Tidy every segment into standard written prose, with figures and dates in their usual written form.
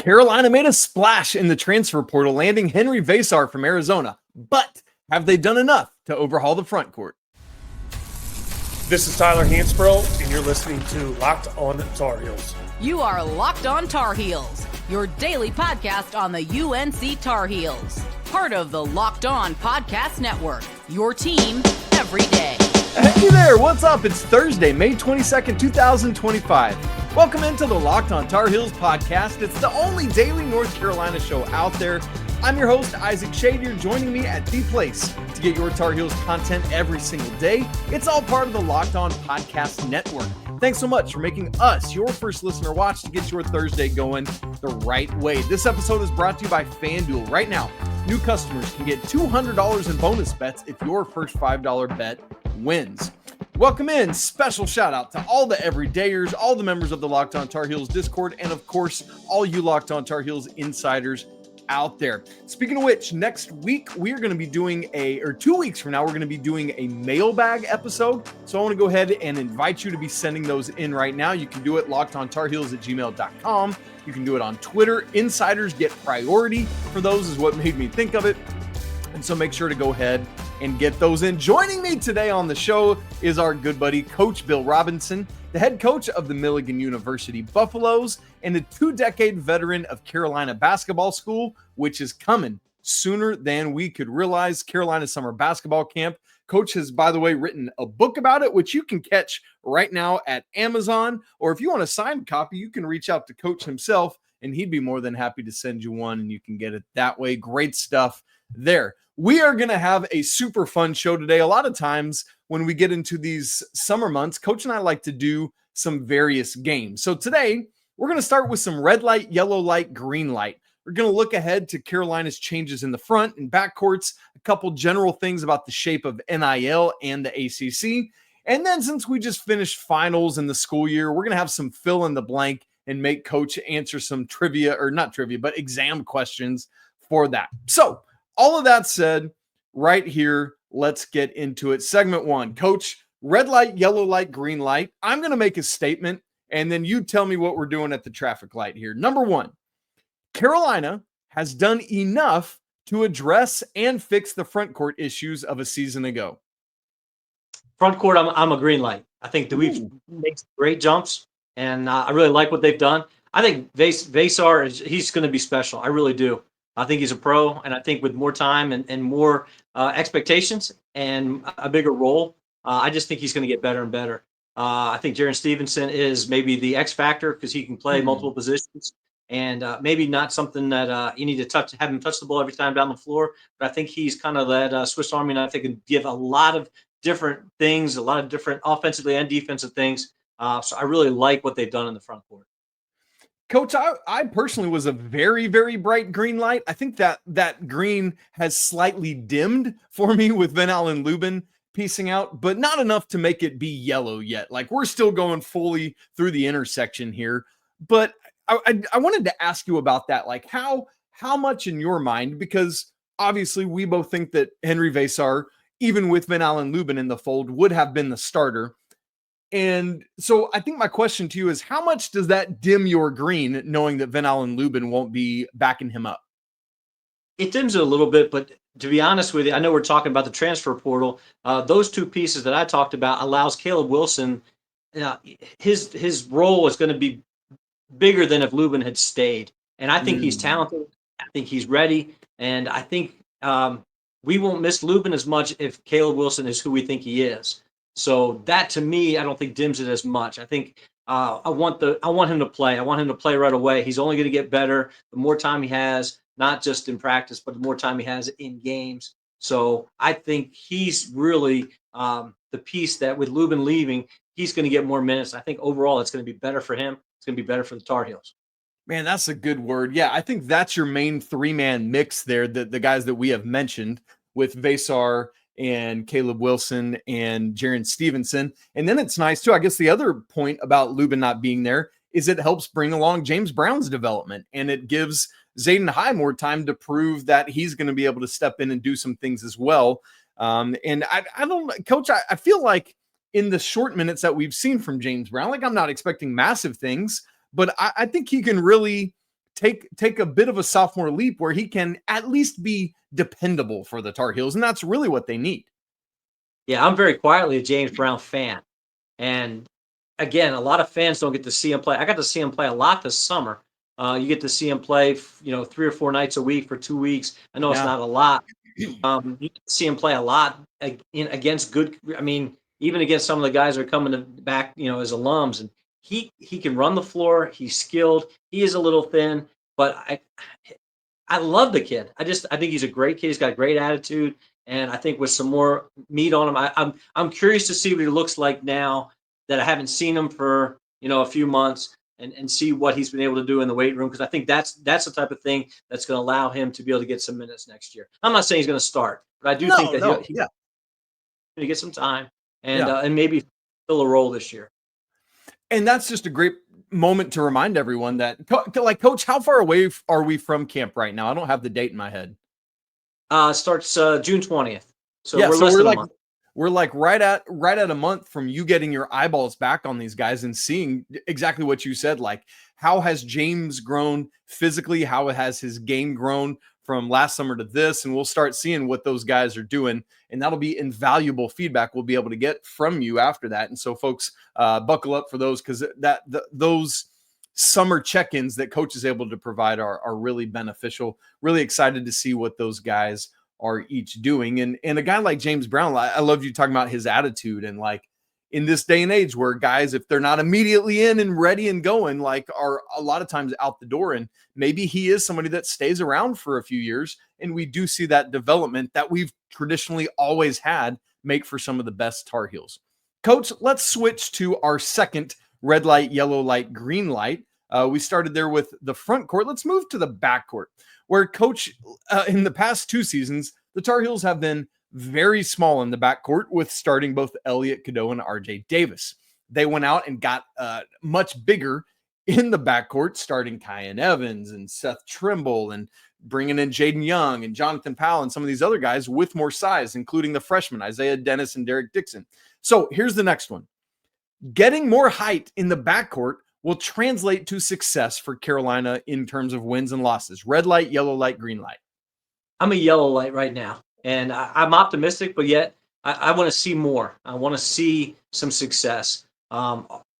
Carolina made a splash in the transfer portal, landing Henri Veesaar from Arizona. But have they done enough to overhaul the front court? This is Tyler Hansbrough, and you're listening to Locked On Tar Heels. You are Locked On Tar Heels, your daily podcast on the UNC Tar Heels. Part of the Locked On Podcast Network, your team every day. Hey there, what's up? It's Thursday, May 22nd, 2025. Welcome into the Locked On Tar Heels podcast. It's the only daily North Carolina show out there. I'm your host, Isaac Shade. You're joining me at the place to get your Tar Heels content every single day. It's all part of the Locked On Podcast Network. Thanks so much for making us your first listener watch to get your Thursday going the right way. This episode is brought to you by FanDuel. Right now, new customers can get $200 in bonus bets if your first $5 bet wins. Welcome in. Special shout out to all the everydayers, all the members of the Locked On Tar Heels Discord, and of course, all you Locked On Tar Heels insiders out there. Speaking of which, next week we're going to be doing 2 weeks from now, we're going to be doing a mailbag episode. So I want to go ahead and invite you to be sending those in right now. You can do it lockedontarheels@gmail.com. You can do it on Twitter. Insiders get priority for those is what made me think of it. And so make sure to go ahead and get those in. Joining me today on the show is our good buddy, Coach Bill Robinson, the head coach of the Milligan University Buffaloes and a 2-decade veteran of Carolina Basketball School, which is coming sooner than we could realize. Carolina Summer Basketball Camp. Coach has, by the way, written a book about it, which you can catch right now at Amazon. Or if you want a signed copy, you can reach out to Coach himself, and he'd be more than happy to send you one, and you can get it that way. Great stuff there. We are going to have a super fun show today. A lot of times when we get into these summer months, Coach and I like to do some various games. So today we're going to start with some red light, yellow light, green light. We're going to look ahead to Carolina's changes in the front and backcourts, a couple general things about the shape of NIL and the ACC. And then since we just finished finals in the school year, we're going to have some fill in the blank and make Coach answer some trivia, or not trivia, but exam questions for that. So all of that said, right here, let's get into it. Segment one, Coach, red light, yellow light, green light. I'm going to make a statement, and then you tell me what we're doing at the traffic light here. Number one, Carolina has done enough to address and fix the front court issues of a season ago. Front court, I'm a green light. I think that we've made some great jumps, and I really like what they've done. I think Veesaar, he's going to be special. I really do. I think he's a pro, and I think with more time and more expectations and a bigger role, I just think he's going to get better and better. I think Jarin Stevenson is maybe the X factor because he can play multiple positions, and maybe not something that you need to have him touch the ball every time down the floor. But I think he's kind of that Swiss Army knife that can give a lot of different things, a lot of different offensively and defensive things. So I really like what they've done in the front court. Coach, I personally was a very, very bright green light. I think that green has slightly dimmed for me with Van Allen Lubin piecing out, but not enough to make it be yellow yet. Like, we're still going fully through the intersection here. But I wanted to ask you about that. Like, how much in your mind, because obviously we both think that Henri Veesaar, even with Van Allen Lubin in the fold, would have been the starter. And so I think my question to you is, how much does that dim your green, knowing that Van Allen Lubin won't be backing him up? It dims it a little bit, but to be honest with you, I know we're talking about the transfer portal. Those two pieces that I talked about allows Caleb Wilson, his role is going to be bigger than if Lubin had stayed. And I think he's talented. I think he's ready. And I think we won't miss Lubin as much if Caleb Wilson is who we think he is. So that, to me, I don't think dims it as much. I think I want him to play. I want him to play right away. He's only going to get better the more time he has, not just in practice, but the more time he has in games. So I think he's really the piece that with Lubin leaving, he's going to get more minutes. I think overall it's going to be better for him. It's going to be better for the Tar Heels. Man, that's a good word. Yeah, I think that's your main three-man mix there, the guys that we have mentioned with Veesaar and Caleb Wilson and Jarin Stevenson. And then it's nice too. I guess the other point about Lubin not being there is it helps bring along James Brown's development, and it gives Zayden High more time to prove that he's going to be able to step in and do some things as well. And I don't, Coach, I feel like in the short minutes that we've seen from James Brown, like, I'm not expecting massive things, but I think he can really take a bit of a sophomore leap where he can at least be dependable for the Tar Heels, and that's really what they need. Yeah, I'm very quietly a James Brown fan. And again, a lot of fans don't get to see him play. I got to see him play a lot this summer. You get to see him play, 3 or 4 nights a week for 2 weeks. I know it's not a lot. You get to see him play a lot against good. I mean, even against some of the guys that are coming back, as alums, and he can run the floor. He's skilled. He is a little thin, but I love the kid. I think he's a great kid. He's got a great attitude, and I think with some more meat on him, I'm curious to see what he looks like now that I haven't seen him for a few months, and see what he's been able to do in the weight room, because I think that's the type of thing that's going to allow him to be able to get some minutes next year. I'm not saying he's going to start, but I do think that he's going to get some time and maybe fill a role this year. And that's just a great moment to remind everyone that, Coach, how far away are we from camp right now? I don't have the date in my head. Starts June 20th. So we're less than a month. We're like right at a month from you getting your eyeballs back on these guys and seeing exactly what you said. Like, how has James grown physically? How has his game grown from last summer to this? And we'll start seeing what those guys are doing. And that'll be invaluable feedback we'll be able to get from you after that. And so folks, buckle up for those, because those summer check-ins that Coach is able to provide are really beneficial. Really excited to see what those guys are each doing. And a guy like James Brown, I love you talking about his attitude, and like in this day and age where guys, if they're not immediately in and ready and going, like, are a lot of times out the door. And maybe he is somebody that stays around for a few years. And we do see that development that we've traditionally always had make for some of the best Tar Heels. Coach, let's switch to our second red light, yellow light, green light. We started there with the front court. Let's move to the backcourt, where Coach, in the past 2 seasons, the Tar Heels have been very small in the backcourt, with starting both Elliot Cadeau and RJ Davis. They went out and got much bigger in the backcourt, starting Kyan Evans and Seth Trimble, and bringing in Jaden Young and Jonathan Powell and some of these other guys with more size, including the freshmen, Isaiah Dennis and Derek Dixon. So here's the next one. Getting more height in the backcourt will translate to success for Carolina in terms of wins and losses. Red light, yellow light, green light. I'm a yellow light right now, and I'm optimistic, but yet I want to see more. I want to see some success.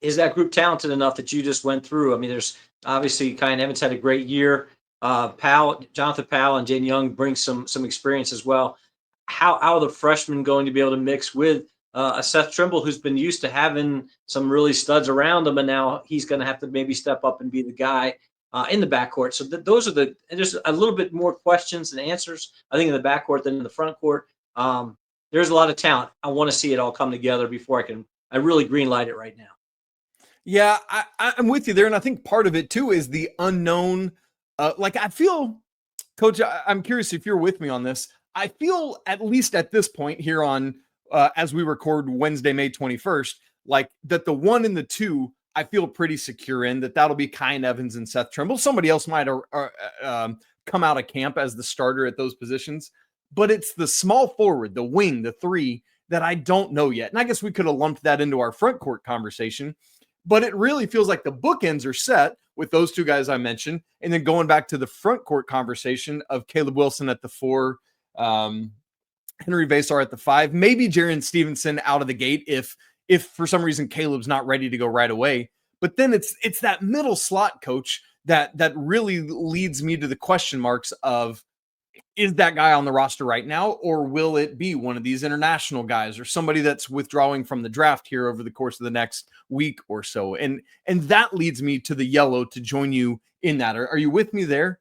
Is that group talented enough that you just went through? I mean, there's obviously Kyan Evans had a great year. Jonathan Powell and Jaden Young bring some experience as well. How are the freshmen going to be able to mix with a Seth Trimble, who's been used to having some really studs around him, and now he's going to have to maybe step up and be the guy in the backcourt. So those are there's a little bit more questions and answers, I think, in the backcourt than in the front court. There's a lot of talent. I want to see it all come together before I really green light it right now. Yeah, I'm with you there. And I think part of it too is the unknown. I feel, Coach, I'm curious if you're with me on this. I feel, at least at this point here on, as we record Wednesday, May 21st, like that the 1 and the 2, I feel pretty secure in that'll be Kyan Evans and Seth Trimble. Somebody else might come out of camp as the starter at those positions, but it's the small forward, the wing, the 3 that I don't know yet. And I guess we could have lumped that into our front court conversation, but it really feels like the bookends are set with those 2 guys I mentioned. And then going back to the front court conversation of Caleb Wilson at the 4, Henri Veesaar at the 5, maybe Jarin Stevenson out of the gate if for some reason Caleb's not ready to go right away. But then it's that middle slot, Coach, that really leads me to the question marks of, is that guy on the roster right now, or will it be one of these international guys or somebody that's withdrawing from the draft here over the course of the next week or so? And that leads me to the yellow to join you in that. Are you with me there?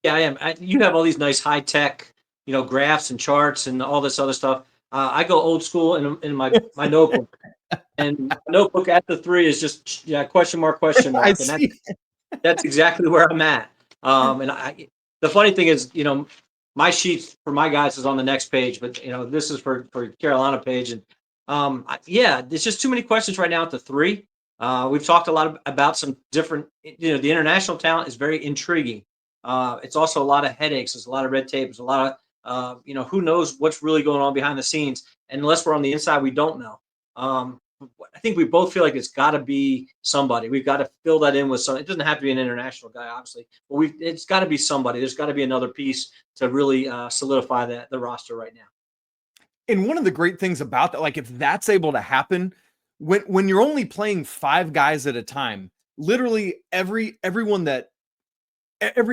Yeah, I am. You have all these nice high tech, graphs and charts and all this other stuff. I go old school in my notebook, and my notebook at the 3 is just question mark. And that's exactly where I'm at. The funny thing is, my sheet for my guys is on the next page, but this is for Carolina page, and there's just too many questions right now at the 3. We've talked a lot about some different, the international talent is very intriguing. It's also a lot of headaches. There's a lot of red tape. There's a lot of who knows what's really going on behind the scenes. And unless we're on the inside, we don't know. I think we both feel like it's got to be somebody. We've got to fill that in with some. It doesn't have to be an international guy, obviously, but it's got to be somebody. There's got to be another piece to really solidify the roster right now. And one of the great things about that, like if that's able to happen, when you're only playing 5 guys at a time, literally every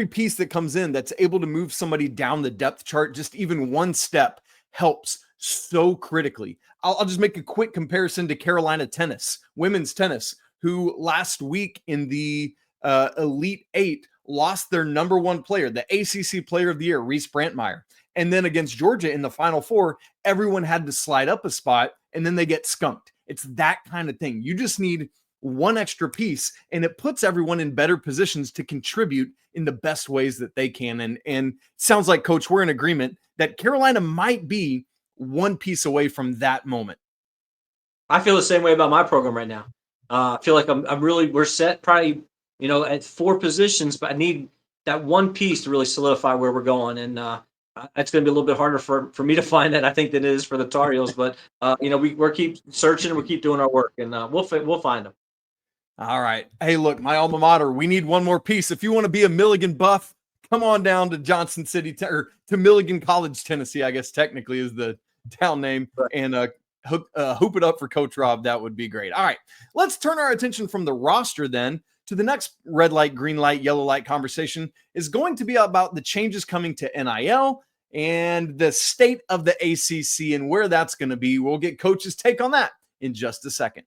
piece that comes in that's able to move somebody down the depth chart, just even one step helps so critically. I'll just make a quick comparison to Carolina tennis, women's tennis, who last week in the Elite 8 lost their number 1 player, the ACC Player of the Year, Reese Brantmeyer. And then against Georgia in the Final Four, everyone had to slide up a spot, and then they get skunked. It's that kind of thing. You just need one extra piece, and it puts everyone in better positions to contribute in the best ways that they can. And sounds like, Coach, we're in agreement that Carolina might be one piece away from that moment. I feel the same way about my program right now. I feel like we're set probably, at 4 positions, but I need that one piece to really solidify where we're going. And it's going to be a little bit harder for me to find that, I think, than it is for the Tar Heels. But, we're keep searching and we keep doing our work, and we'll find them. All right. Hey, look, my alma mater, we need one more piece. If you want to be a Milligan buff, come on down to Johnson City or to Milligan College, Tennessee, I guess technically is the town name, and hoop it up for Coach Rob. That would be great. All right. Let's turn our attention from the roster then to the next red light, green light, yellow light conversation is going to be about the changes coming to NIL and the state of the ACC and where that's going to be. We'll get Coach's take on that in just a second.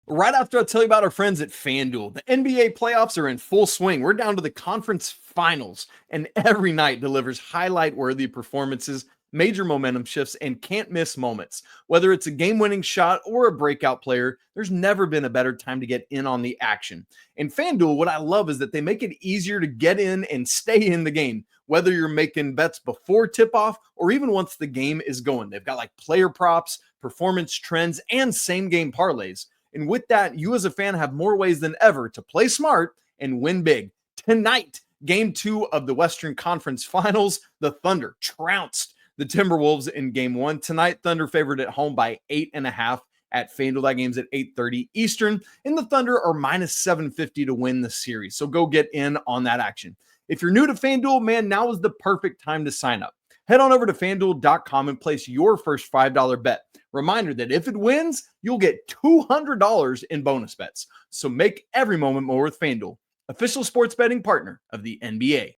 Right after I tell you about our friends at FanDuel, the NBA playoffs are in full swing. We're down to the conference finals, and every night delivers highlight-worthy performances, major momentum shifts, and can't-miss moments. Whether it's a game-winning shot or a breakout player, there's never been a better time to get in on the action. And FanDuel, what I love is that they make it easier to get in and stay in the game, whether you're making bets before tip-off or even once the game is going. They've got like player props, performance trends, and same-game parlays. And with that, you as a fan have more ways than ever to play smart and win big. Tonight, Game 2 of the Western Conference Finals, the Thunder trounced the Timberwolves in Game 1. Tonight, Thunder favored at home by 8.5 at FanDuel. That game's at 8:30 Eastern. And the Thunder are minus 750 to win the series. So go get in on that action. If you're new to FanDuel, man, now is the perfect time to sign up. Head on over to FanDuel.com and place your first $5 bet. Reminder that if it wins, you'll get $200 in bonus bets. So make every moment more with FanDuel, official sports betting partner of the NBA.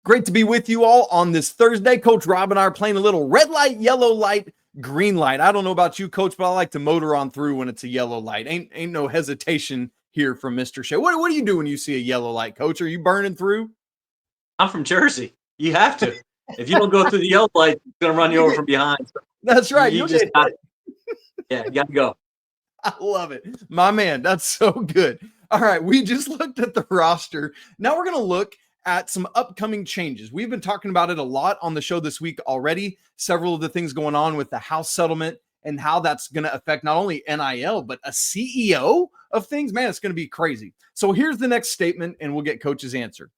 Great to be with you all on this Thursday. Coach Rob and I are playing a little red light, yellow light, green light. I don't know about you, Coach, but I like to motor on through when it's a yellow light. Ain't no hesitation here from Mr. Shea. What do you do when you see a yellow light, Coach? Are you burning through? I'm from Jersey. You have to. If you don't go through the yellow light, it's going to run you over from behind. That's right. You just got it. Yeah, you got to go. I love it. My man, that's so good. All right, we just looked at the roster. Now we're going to look at some upcoming changes. We've been talking about it a lot on the show this week already. Several of the things going on with the House settlement and how that's going to affect not only NIL, but a CEO of things. Man, it's going to be crazy. So here's the next statement, and we'll get Coach's answer.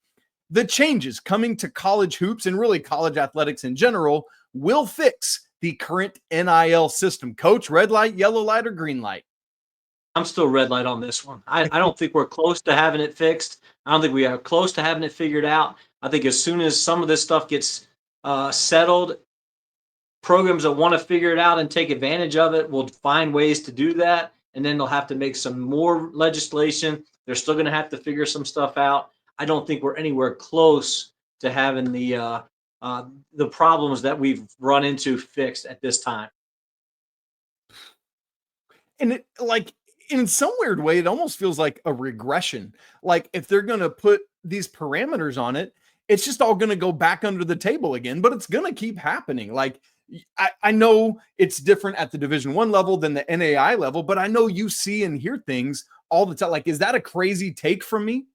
The changes coming to college hoops and really college athletics in general will fix the current NIL system. Coach, red light, yellow light, or green light? I'm still red light on this one. I don't think we're close to having it fixed. I don't think we are close to having it figured out. I think as soon as some of this stuff gets settled, programs that want to figure it out and take advantage of it will find ways to do that. And then they'll have to make some more legislation. They're still going to have to figure some stuff out. I don't think we're anywhere close to having the problems that we've run into fixed at this time. And it, like, in some weird way, it almost feels like a regression. Like if they're going to put these parameters on it, it's just all going to go back under the table again, but it's going to keep happening. Like I know it's different at the Division I level than the NAI level, but I know you see and hear things all the time. Like, is that a crazy take from me?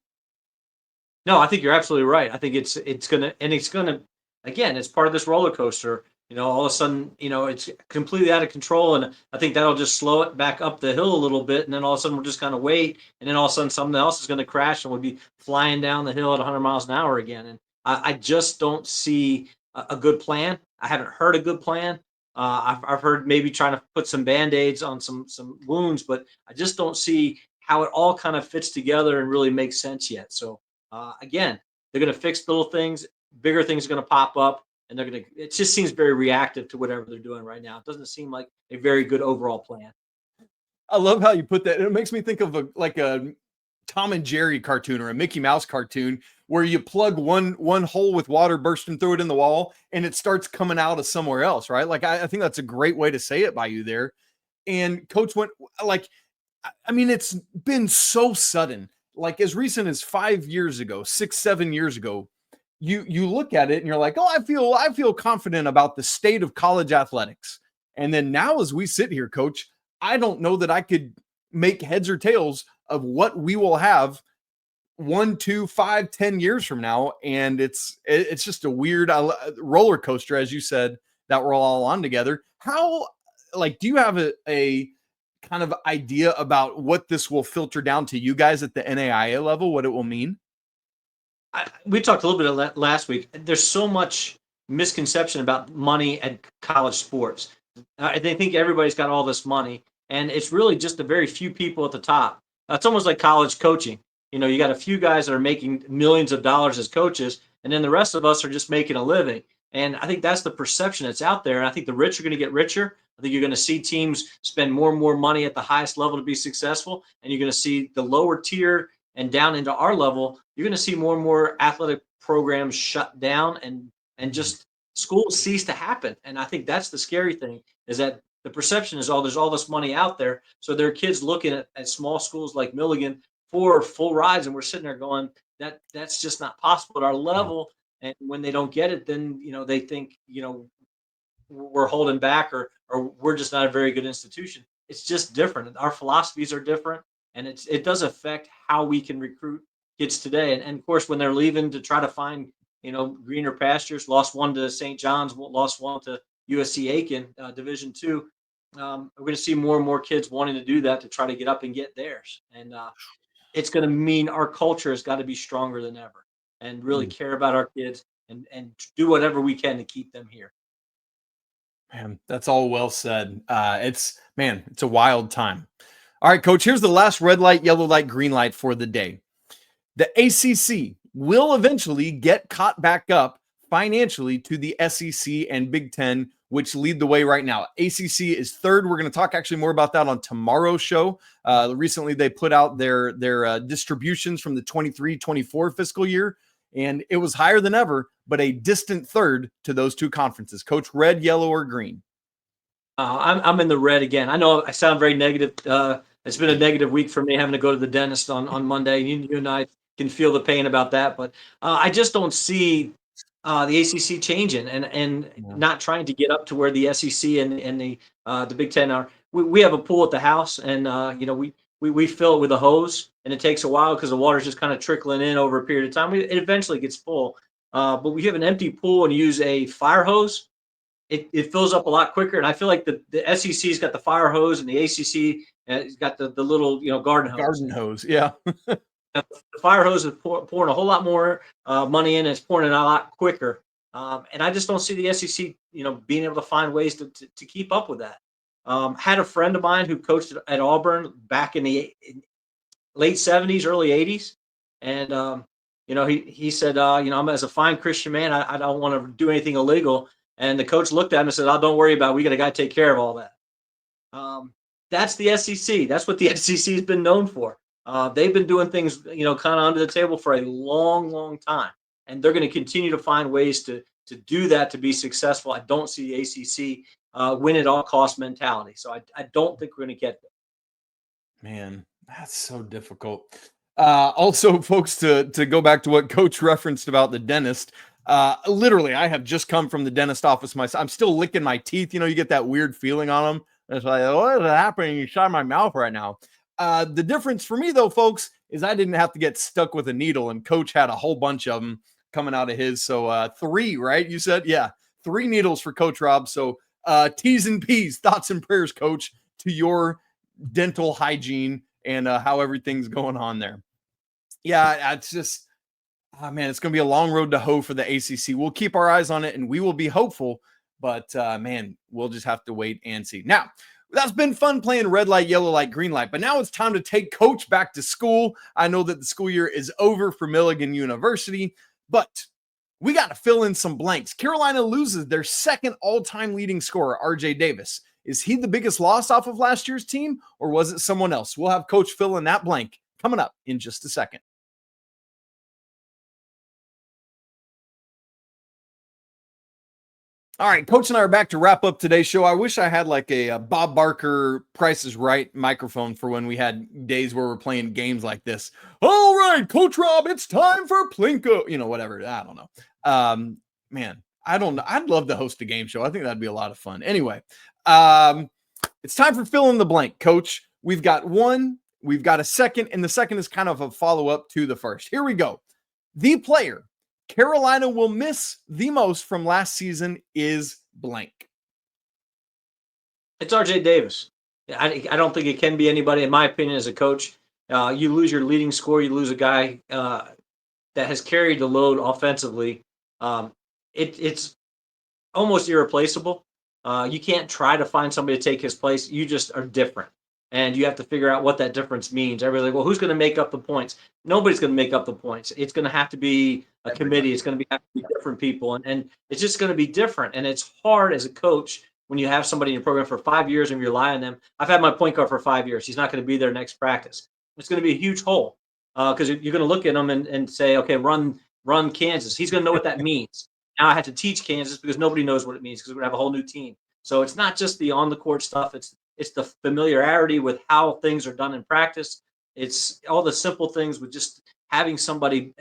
No, I think you're absolutely right. I think it's gonna again, it's part of this roller coaster. All of a sudden, it's completely out of control, and I think that'll just slow it back up the hill a little bit, and then all of a sudden we'll just kind of wait, and then all of a sudden something else is going to crash, and we'll be flying down the hill at 100 miles an hour again. And I just don't see a good plan. I haven't heard a good plan. I've heard maybe trying to put some Band-Aids on some wounds, but I just don't see how it all kind of fits together and really makes sense yet. So again, they're going to fix little things, bigger things are going to pop up, and it just seems very reactive to whatever they're doing right now. It doesn't seem like a very good overall plan. I love how you put that. It makes me think of a Tom and Jerry cartoon or a Mickey Mouse cartoon where you plug one hole with water bursting through it in the wall and it starts coming out of somewhere else, right? Like I think that's a great way to say it by you there. And Coach went like, I mean, it's been so sudden. Like as recent as 5 years ago, 6, 7 years ago, you look at it and you're like, oh, I feel confident about the state of college athletics. And then now as we sit here, Coach, I don't know that I could make heads or tails of what we will have 1, 2, 5, 10 years from now. And it's just a weird roller coaster, as you said, that we're all on together. How, like, do you have a kind of idea about what this will filter down to you guys at the NAIA level, what it will mean? We talked a little bit last week. There's so much misconception about money at college sports. They think everybody's got all this money, and it's really just a very few people at the top. It's almost like college coaching. You know, you got a few guys that are making millions of dollars as coaches, and then the rest of us are just making a living. And I think that's the perception that's out there. And I think the rich are going to get richer. I think you're going to see teams spend more and more money at the highest level to be successful. And you're going to see the lower tier and down into our level, you're going to see more and more athletic programs shut down and just schools cease to happen. And I think that's the scary thing, is that the perception is, there's all this money out there. So there are kids looking at small schools like Milligan for full rides. And we're sitting there going, that's just not possible at our level. And when they don't get it, then, they think, we're holding back or we're just not a very good institution. It's just different. Our philosophies are different. And it does affect how we can recruit kids today. And of course, when they're leaving to try to find, greener pastures, lost one to St. John's, lost one to USC Aiken, Division II. We're going to see more and more kids wanting to do that to try to get up and get theirs. And it's going to mean our culture has got to be stronger than ever and really care about our kids and do whatever we can to keep them here. Man, that's all well said. It's a wild time. All right, Coach, here's the last red light, yellow light, green light for the day. The ACC will eventually get caught back up financially to the SEC and Big Ten, which lead the way right now. ACC is third. We're going to talk actually more about that on tomorrow's show. Recently, they put out their distributions from the 23-24 fiscal year, and it was higher than ever, but a distant third to those two conferences. Coach, red, yellow, or green? I'm in the red again. I know I sound very negative. It's been a negative week for me having to go to the dentist on Monday. You and I can feel the pain about that, but I just don't see the ACC changing and not trying to get up to where the SEC and the Big Ten are. We have a pool at the house, and we fill it with a hose, and it takes a while because the water's just kind of trickling in over a period of time. It eventually gets full, but we have an empty pool and use a fire hose. It fills up a lot quicker, and I feel like the SEC's got the fire hose and the ACC has got the little garden hose. Garden hose, yeah. The fire hose is pouring a whole lot more money in, and it's pouring in a lot quicker. And I just don't see the SEC, being able to find ways to keep up with that. Had a friend of mine who coached at Auburn back in the late 70s, early 80s, and he said, I'm as a fine Christian man, I don't want to do anything illegal. And the coach looked at him and said, don't worry about it. We got a guy to take care of all that. That's the SEC. That's what the SEC has been known for. They've been doing things, kind of under the table for a long, long time. And they're going to continue to find ways to do that, to be successful. I don't see the ACC win at all cost mentality. So I don't think we're going to get there. Man, that's so difficult. Also, folks, to go back to what Coach referenced about the dentist, literally, I have just come from the dentist office myself. I'm still licking my teeth. You get that weird feeling on them. It's like, what is happening? You shot my mouth right now. The difference for me, though, folks, is I didn't have to get stuck with a needle, and Coach had a whole bunch of them coming out of his. So 3, right? You said, yeah, 3 needles for Coach Rob. So T's and P's, thoughts and prayers, Coach, to your dental hygiene and how everything's going on there. Yeah, it's just, Oh, man, it's going to be a long road to hoe for the ACC. We'll keep our eyes on it, and we will be hopeful. But, man, we'll just have to wait and see. Now, that's been fun playing red light, yellow light, green light. But now it's time to take Coach back to school. I know that the school year is over for Milligan University, but we got to fill in some blanks. Carolina loses their second all-time leading scorer, RJ Davis. Is he the biggest loss off of last year's team, or was it someone else? We'll have Coach fill in that blank coming up in just a second. All right, Coach and I are back to wrap up today's show. I wish I had like a Bob Barker Price is Right microphone for when we had days where we're playing games like this. All right, Coach Rob, it's time for Plinko. You know, whatever. I don't know. Man, I don't know. I'd love to host a game show. I think that'd be a lot of fun. Anyway, it's time for fill in the blank, Coach. We've got one, we've got a second, and the second is kind of a follow-up to the first. Here we go. The player Carolina will miss the most from last season is blank. It's RJ Davis. I don't think it can be anybody, in my opinion, as a coach. You lose your leading scorer, you lose a guy that has carried the load offensively. It's almost irreplaceable. You can't try to find somebody to take his place. You just are different. And you have to figure out what that difference means. Everybody's like, well, who's going to make up the points? Nobody's going to make up the points. It's going to have to be a committee. It's going to have to be different people. And it's just going to be different. And it's hard as a coach when you have somebody in your program for 5 years and you rely on them. I've had my point guard for 5 years. He's not going to be there next practice. It's going to be a huge hole because you're going to look at him and say, okay, run Kansas. He's going to know what that means. Now I have to teach Kansas because nobody knows what it means because we're going to have a whole new team. So it's not just the on-the-court stuff. It's the familiarity with how things are done in practice. It's all the simple things with just having somebody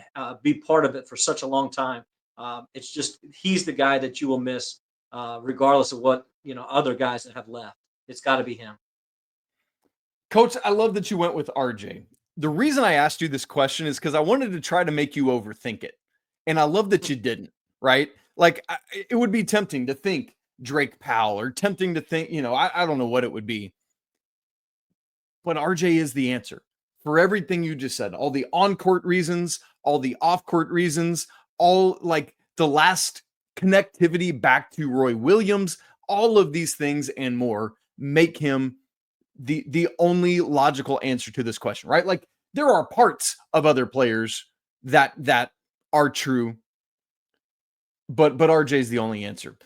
be part of it for such a long time. It's just he's the guy that you will miss, regardless of what other guys that have left. It's got to be him. Coach, I love that you went with RJ. The reason I asked you this question is because I wanted to try to make you overthink it, and I love that you didn't. Right? Like it would be tempting to think Drake Powell or tempting to think, I don't know what it would be. But RJ is the answer for everything you just said. All the on-court reasons, all the off-court reasons, all like the last connectivity back to Roy Williams, all of these things and more make him the only logical answer to this question, right? Like there are parts of other players that are true, but RJ is the only answer.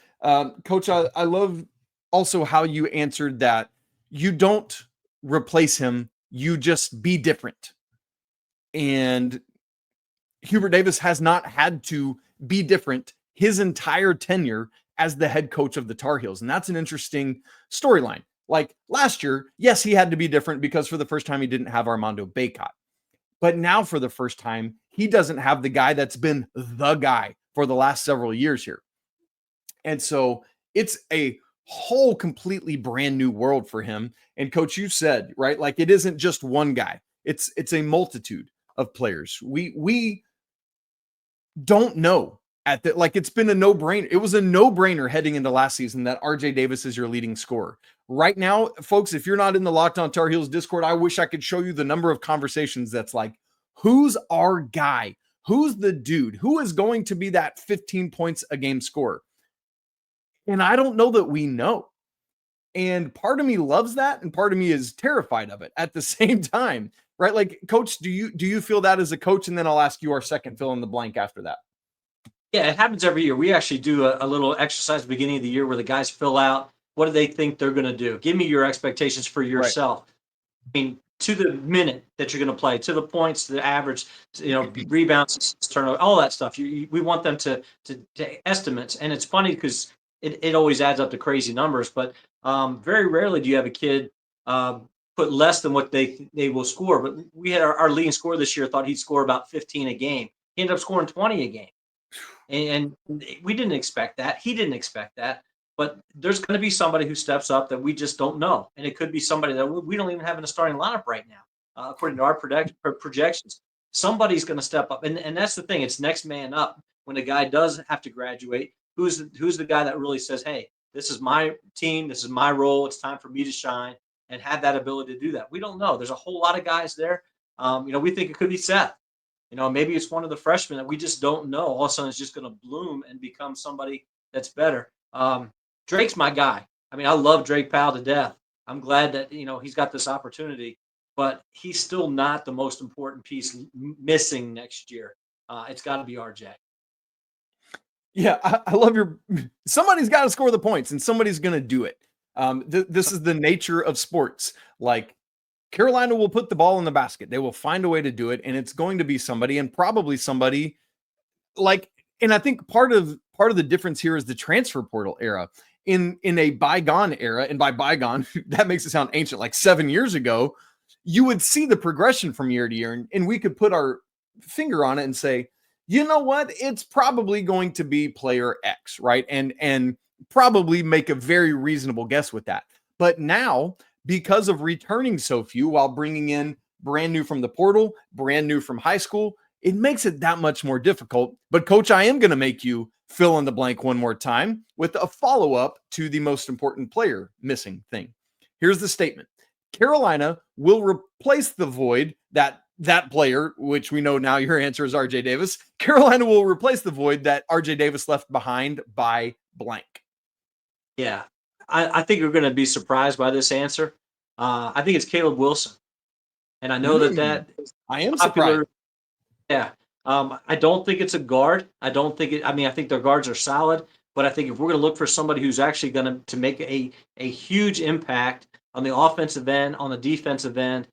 Coach, I love also how you answered that you don't replace him, you just be different. And Hubert Davis has not had to be different his entire tenure as the head coach of the Tar Heels. And that's an interesting storyline. Like last year, yes, he had to be different because for the first time he didn't have Armando Bacot. But now for the first time, he doesn't have the guy that's been the guy for the last several years here. And so it's a whole completely brand new world for him. And Coach, you said, right, like it isn't just one guy. It's a multitude of players. We don't know it's been a no-brainer. It was a no-brainer heading into last season that RJ Davis is your leading scorer. Right now, folks, if you're not in the Locked On Tar Heels Discord, I wish I could show you the number of conversations that's like, who's our guy? Who's the dude? Who is going to be that 15 points a game scorer? And I don't know that we know. And part of me loves that, and part of me is terrified of it at the same time, right? Like, Coach, do you feel that as a coach? And then I'll ask you our second fill in the blank after that. Yeah, it happens every year. We actually do a little exercise at the beginning of the year where the guys fill out what do they think they're going to do. Give me your expectations for yourself. Right. I mean, to the minute that you're going to play, to the points, to the average, rebounds, turnover, all that stuff. We want them to estimates. And it's funny because it always adds up to crazy numbers, but very rarely do you have a kid put less than what they will score. But we had our leading scorer this year thought he'd score about 15 a game. He ended up scoring 20 a game. And we didn't expect that. He didn't expect that. But there's going to be somebody who steps up that we just don't know. And it could be somebody that we don't even have in a starting lineup right now, according to our projections. Somebody's going to step up. And that's the thing. It's next man up. When a guy does have to graduate, who's the guy that really says, hey, this is my team. This is my role. It's time for me to shine and have that ability to do that. We don't know. There's a whole lot of guys there. We think it could be Seth. Maybe it's one of the freshmen that we just don't know. All of a sudden, it's just going to bloom and become somebody that's better. Drake's my guy. I mean, I love Drake Powell to death. I'm glad that, he's got this opportunity, but he's still not the most important piece missing next year. It's got to be RJ. Yeah, I love somebody's got to score the points and somebody's going to do it. This is the nature of sports. Like, Carolina will put the ball in the basket. They will find a way to do it, and it's going to be somebody, and probably somebody like, and I think part of the difference here is the transfer portal era. In a bygone era, and by bygone, that makes it sound ancient, like 7 years ago, you would see the progression from year to year, and we could put our finger on it and say, you know what, it's probably going to be player X, right? And probably make a very reasonable guess with that. But now, because of returning so few while bringing in brand new from the portal, brand new from high school, it makes it that much more difficult. But Coach, I am going to make you fill in the blank one more time with a follow-up to the most important player missing thing. Here's the statement. Carolina will replace the void that player, which we know now your answer is RJ Davis. Carolina will replace the void that RJ Davis left behind by blank. Yeah, I think you're going to be surprised by this answer. I think it's Caleb Wilson. And I know that is I am popular. surprised. Yeah. I don't think it's a guard. I think their guards are solid, but I think if we're going to look for somebody who's actually going to make a huge impact on the offensive end, on the defensive end,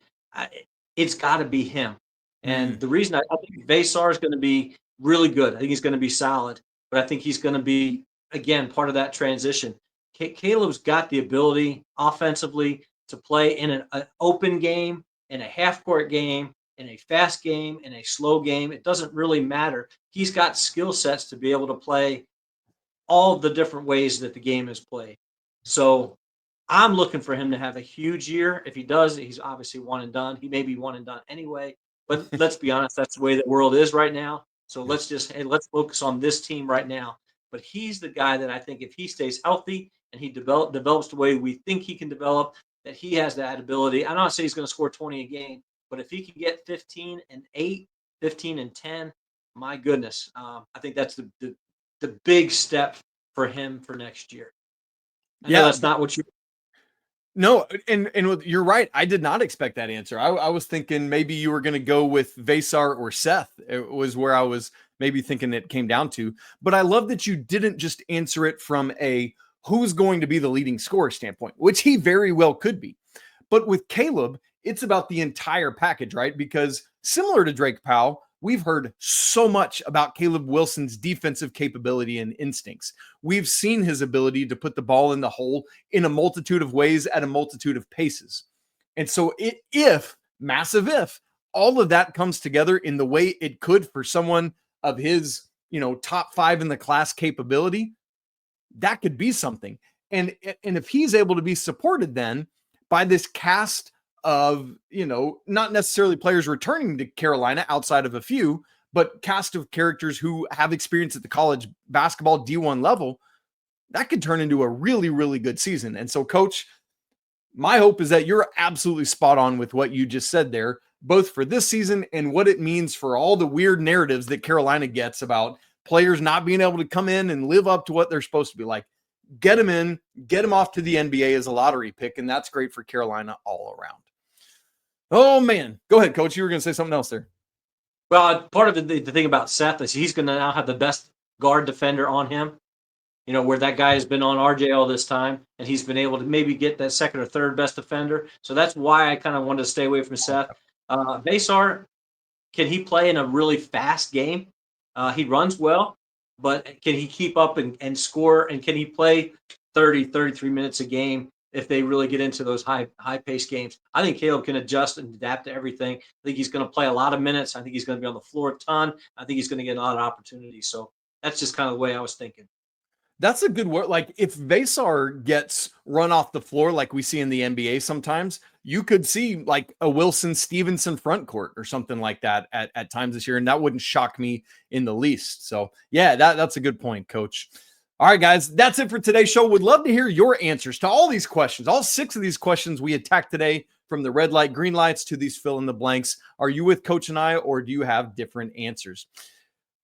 it's got to be him. And the reason I think Veesaar is going to be really good. I think he's going to be solid, but I think he's going to be, again, part of that transition. Caleb's got the ability offensively to play in an open game, in a half-court game, in a fast game, in a slow game. It doesn't really matter. He's got skill sets to be able to play all the different ways that the game is played. So I'm looking for him to have a huge year. If he does, he's obviously one and done. He may be one and done anyway. But let's be honest, that's the way the world is right now. So let's focus on this team right now. But he's the guy that I think if he stays healthy and he develops the way we think he can develop, that he has that ability. I'm not saying he's going to score 20 a game, but if he can get 15 and 8, 15 and 10, my goodness, I think that's the big step for him for next year. I know that's not what you. No, and you're right. I did not expect that answer. I was thinking maybe you were going to go with Veesaar or Seth. It was where I was maybe thinking it came down to. But I love that you didn't just answer it from a who's going to be the leading scorer standpoint, which he very well could be. But with Caleb, it's about the entire package, right? Because similar to Drake Powell, we've heard so much about Caleb Wilson's defensive capability and instincts. We've seen his ability to put the ball in the hole in a multitude of ways at a multitude of paces. And so if all of that comes together in the way it could for someone of his, top 5 in the class capability, that could be something. And if he's able to be supported then by this cast of, not necessarily players returning to Carolina outside of a few, but cast of characters who have experience at the college basketball D1 level, that could turn into a really, really good season. And so, Coach, my hope is that you're absolutely spot on with what you just said there, both for this season and what it means for all the weird narratives that Carolina gets about players not being able to come in and live up to what they're supposed to be like. Get them in, get them off to the NBA as a lottery pick, and that's great for Carolina all around. Oh, man. Go ahead, Coach. You were going to say something else there. Well, part of the thing about Seth is he's going to now have the best guard defender on him, where that guy has been on RJ all this time, and he's been able to maybe get that second or third best defender. So that's why I kind of wanted to stay away from Seth. Veesaar, can he play in a really fast game? He runs well, but can he keep up and score? And can he play 30, 33 minutes a game if they really get into those high-paced games? I think Caleb can adjust and adapt to everything. I think he's going to play a lot of minutes. I think he's going to be on the floor a ton. I think he's going to get a lot of opportunities. So that's just kind of the way I was thinking. That's a good word. Like if Veesaar gets run off the floor like we see in the NBA sometimes, you could see like a Wilson Stevenson front court or something like that at times this year, and that wouldn't shock me in the least. So yeah, that's a good point, Coach. All right, guys, that's it for today's show. Would love to hear your answers to all these questions, all 6 of these questions we attacked today from the red light, green lights to these fill in the blanks. Are you with Coach and I, or do you have different answers?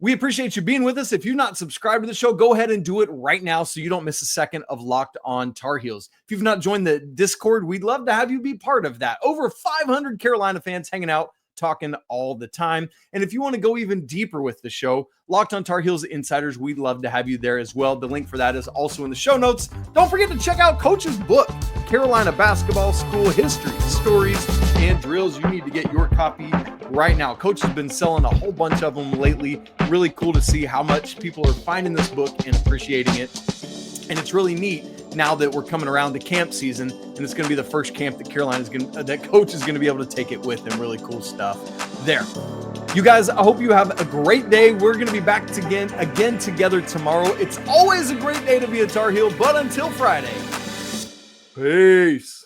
We appreciate you being with us. If you're not subscribed to the show, go ahead and do it right now so you don't miss a second of Locked On Tar Heels. If you've not joined the Discord, we'd love to have you be part of that. Over 500 Carolina fans hanging out, talking all the time. And if you want to go even deeper with the show, Locked On Tar Heels Insiders, we'd love to have you there as well. The link for that is also in the show notes. Don't forget to check out Coach's book, Carolina Basketball School History, Stories, and Drills. You need to get your copy right now. Coach has been selling a whole bunch of them lately. Really cool to see how much people are finding this book and appreciating it. And it's really neat now that we're coming around to camp season, and it's going to be the first camp that that Coach is going to be able to take it with, and really cool stuff there. You guys, I hope you have a great day. We're going to be back again together tomorrow. It's always a great day to be a Tar Heel, but until Friday, peace.